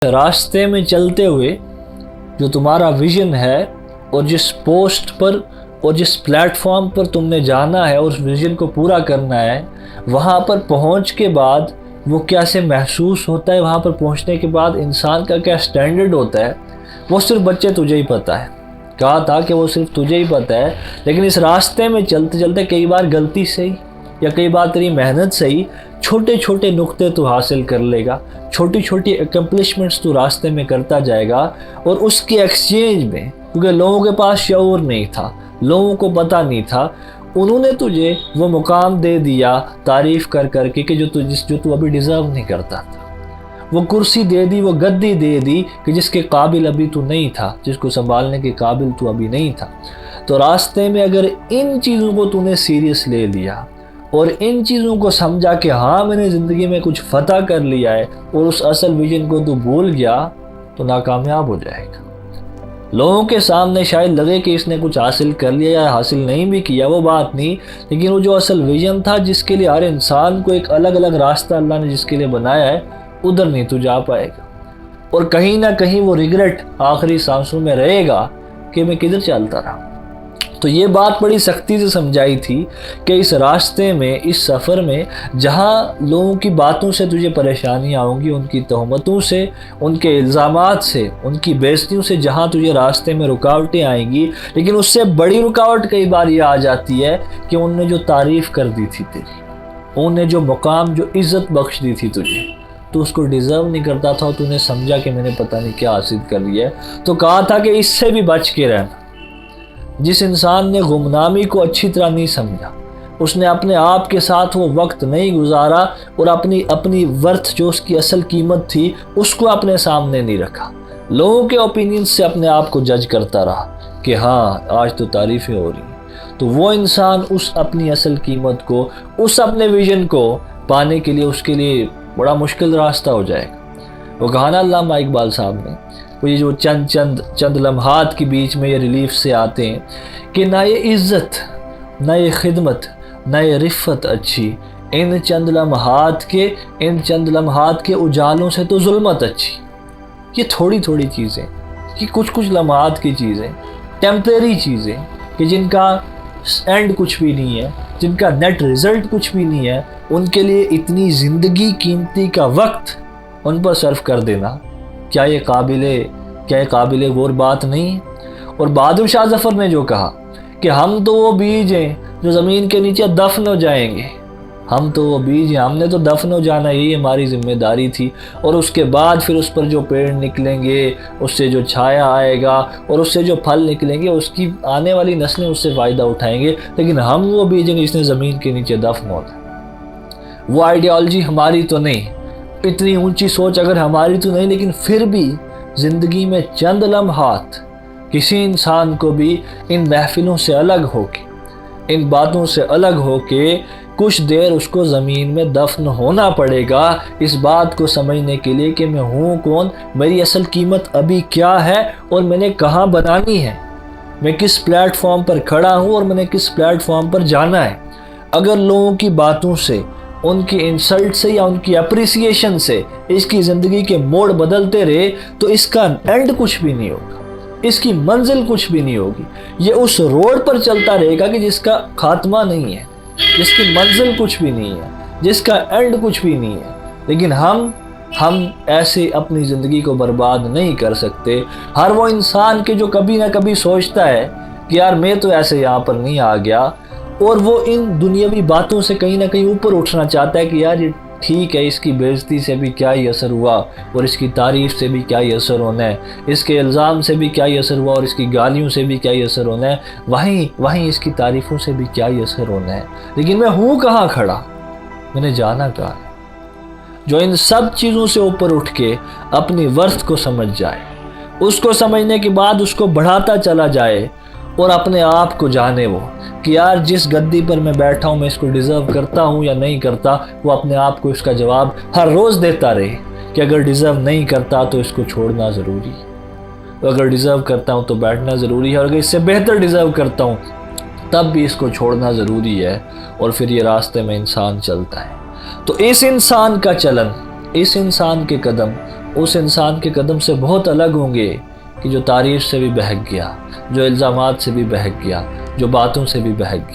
راستے میں چلتے ہوئے جو تمہارا ویژن ہے اور جس پوسٹ پر اور جس پلیٹ فارم پر تم نے جانا ہے اور اس ویژن کو پورا کرنا ہے، وہاں پر پہنچ کے بعد وہ کیسے محسوس ہوتا ہے، وہاں پر پہنچنے کے بعد انسان کا کیا سٹینڈرڈ ہوتا ہے، وہ صرف بچے تجھے ہی پتہ ہے۔ کہا تھا کہ وہ صرف تجھے ہی پتہ ہے، لیکن اس راستے میں چلتے چلتے کئی بار غلطی سے ہی یا کئی بار تیری محنت سے ہی چھوٹے چھوٹے نقطے تو حاصل کر لے گا، چھوٹی چھوٹی اکمپلشمنٹس تو راستے میں کرتا جائے گا، اور اس کے ایکسچینج میں، کیونکہ لوگوں کے پاس شعور نہیں تھا، لوگوں کو پتہ نہیں تھا، انہوں نے تجھے وہ مقام دے دیا تعریف کر کر کے کہ جو تو ابھی ڈیزرو نہیں کرتا تھا، وہ کرسی دے دی، وہ گدی دے دی کہ جس کے قابل ابھی تو نہیں تھا، جس کو سنبھالنے کے قابل تو ابھی نہیں تھا۔ تو راستے میں اگر ان چیزوں کو تو نے سیریس لے لیا اور ان چیزوں کو سمجھا کہ ہاں میں نے زندگی میں کچھ فتح کر لیا ہے، اور اس اصل ویژن کو تو بھول گیا، تو ناکامیاب ہو جائے گا۔ لوگوں کے سامنے شاید لگے کہ اس نے کچھ حاصل کر لیا یا حاصل نہیں بھی کیا، وہ بات نہیں، لیکن وہ جو اصل ویژن تھا جس کے لیے ہر انسان کو ایک الگ الگ راستہ اللہ نے جس کے لیے بنایا ہے، ادھر نہیں تو جا پائے گا، اور کہیں نہ کہیں وہ ریگریٹ آخری سانسوں میں رہے گا کہ میں کدھر چلتا رہا۔ تو یہ بات بڑی سختی سے سمجھائی تھی کہ اس راستے میں، اس سفر میں، جہاں لوگوں کی باتوں سے تجھے پریشانیاں ہوں گی، ان کی تہمتوں سے، ان کے الزامات سے، ان کی بے عزتیوں سے، جہاں تجھے راستے میں رکاوٹیں آئیں گی، لیکن اس سے بڑی رکاوٹ کئی بار یہ آ جاتی ہے کہ ان نے جو تعریف کر دی تھی تیری، ان نے جو مقام، جو عزت بخش دی تھی تجھے، تو اس کو ڈیزرو نہیں کرتا تھا، اور تو نے سمجھا کہ میں نے پتہ نہیں کیا حاصل کر لیا ہے۔ تو کہا تھا کہ اس سے بھی بچ کے رہنا۔ جس انسان نے گمنامی کو اچھی طرح نہیں سمجھا، اس نے اپنے آپ کے ساتھ وہ وقت نہیں گزارا، اور اپنی ورتھ، جو اس کی اصل قیمت تھی، اس کو اپنے سامنے نہیں رکھا، لوگوں کے اوپینین سے اپنے آپ کو جج کرتا رہا کہ ہاں آج تو تعریفیں ہو رہی ہیں، تو وہ انسان اس اپنی اصل قیمت کو، اس اپنے ویژن کو پانے کے لیے، اس کے لیے بڑا مشکل راستہ ہو جائے گا۔ وہ کہا نا علامہ اقبال صاحب نے، وہ یہ جو چند لمحات کے بیچ میں یہ ریلیف سے آتے ہیں کہ نہ یہ عزت، نہ یہ خدمت، نہ یہ رفت اچھی، ان چند لمحات کے اجالوں سے تو ظلمت اچھی۔ یہ تھوڑی تھوڑی چیزیں، یہ کچھ لمحات کی چیزیں، ٹیمپریری چیزیں کہ جن کا اینڈ کچھ بھی نہیں ہے، جن کا نیٹ رزلٹ کچھ بھی نہیں ہے، ان کے لیے اتنی زندگی قیمتی کا وقت ان پر صرف کر دینا، کیا یہ قابل غور بات نہیں ہے؟ اور بہادر شاہ ظفر نے جو کہا کہ ہم تو وہ بیج ہیں جو زمین کے نیچے دفن ہو جائیں گے، ہم تو وہ بیج ہیں، ہم نے تو دفن ہو جانا، یہی ہماری ذمہ داری تھی، اور اس کے بعد پھر اس پر جو پیڑ نکلیں گے، اس سے جو چھایا آئے گا اور اس سے جو پھل نکلیں گے، اس کی آنے والی نسلیں اس سے فائدہ اٹھائیں گے، لیکن ہم وہ بیج ہیں جس نے زمین کے نیچے دفن ہوتا ہے۔ وہ آئیڈیالوجی ہماری تو نہیں، اتنی اونچی سوچ اگر ہماری تو نہیں، لیکن پھر بھی زندگی میں چند لمحات کسی انسان کو بھی ان محفلوں سے الگ ہو کے، ان باتوں سے الگ ہو کے کچھ دیر اس کو زمین میں دفن ہونا پڑے گا، اس بات کو سمجھنے کے لیے کہ میں ہوں کون، میری اصل قیمت ابھی کیا ہے، اور میں نے کہاں بنانی ہے، میں کس پلیٹ فارم پر کھڑا ہوں اور میں نے کس پلیٹ فارم پر جانا ہے۔ اگر لوگوں کی باتوں سے، ان کی انسلٹ سے یا ان کی اپریسیشن سے اس کی زندگی کے موڑ بدلتے رہے، تو اس کا اینڈ کچھ بھی نہیں ہوگا، اس کی منزل کچھ بھی نہیں ہوگی، یہ اس روڈ پر چلتا رہے گا کہ جس کا خاتمہ نہیں ہے، جس کی منزل کچھ بھی نہیں ہے، جس کا اینڈ کچھ بھی نہیں ہے۔ لیکن ہم ایسے اپنی زندگی کو برباد نہیں کر سکتے۔ ہر وہ انسان کے جو کبھی نہ کبھی سوچتا ہے کہ یار میں تو ایسے یہاں پر نہیں آ گیا، اور وہ ان دنیاوی باتوں سے کہیں نہ کہیں اوپر اٹھنا چاہتا ہے کہ یار یہ ٹھیک ہے، اس کی بے عزتی سے بھی کیا ہی اثر ہوا، اور اس کی تعریف سے بھی کیا ہی اثر ہونا ہے، اس کے الزام سے بھی کیا ہی اثر ہوا، اور اس کی گالیوں سے بھی کیا ہی اثر ہونا ہے، وہیں اس کی تعریفوں سے بھی کیا ہی اثر ہونا ہے، لیکن میں ہوں کہاں کھڑا، میں نے جانا کہاں ہے۔ جو ان سب چیزوں سے اوپر اٹھ کے اپنی ورث کو سمجھ جائے، اس کو سمجھنے کے بعد اس کو بڑھاتا چلا جائے، اور اپنے آپ کو جانے وہ کہ یار جس گدی پر میں بیٹھا ہوں میں اس کو ڈیزرو کرتا ہوں یا نہیں کرتا، وہ اپنے آپ کو اس کا جواب ہر روز دیتا رہے کہ اگر ڈیزرو نہیں کرتا تو اس کو چھوڑنا ضروری ہے، اگر ڈیزرو کرتا ہوں تو بیٹھنا ضروری ہے، اور اگر اس سے بہتر ڈیزرو کرتا ہوں تب بھی اس کو چھوڑنا ضروری ہے، اور پھر یہ راستے میں انسان چلتا ہے۔ تو اس انسان کا چلن، اس انسان کے قدم اس انسان کے قدم سے بہت الگ ہوں گے کہ جو تعریف سے بھی بہک گیا، جو الزامات سے بھی بہک گیا، جو باتوں سے بھی بہک گیا۔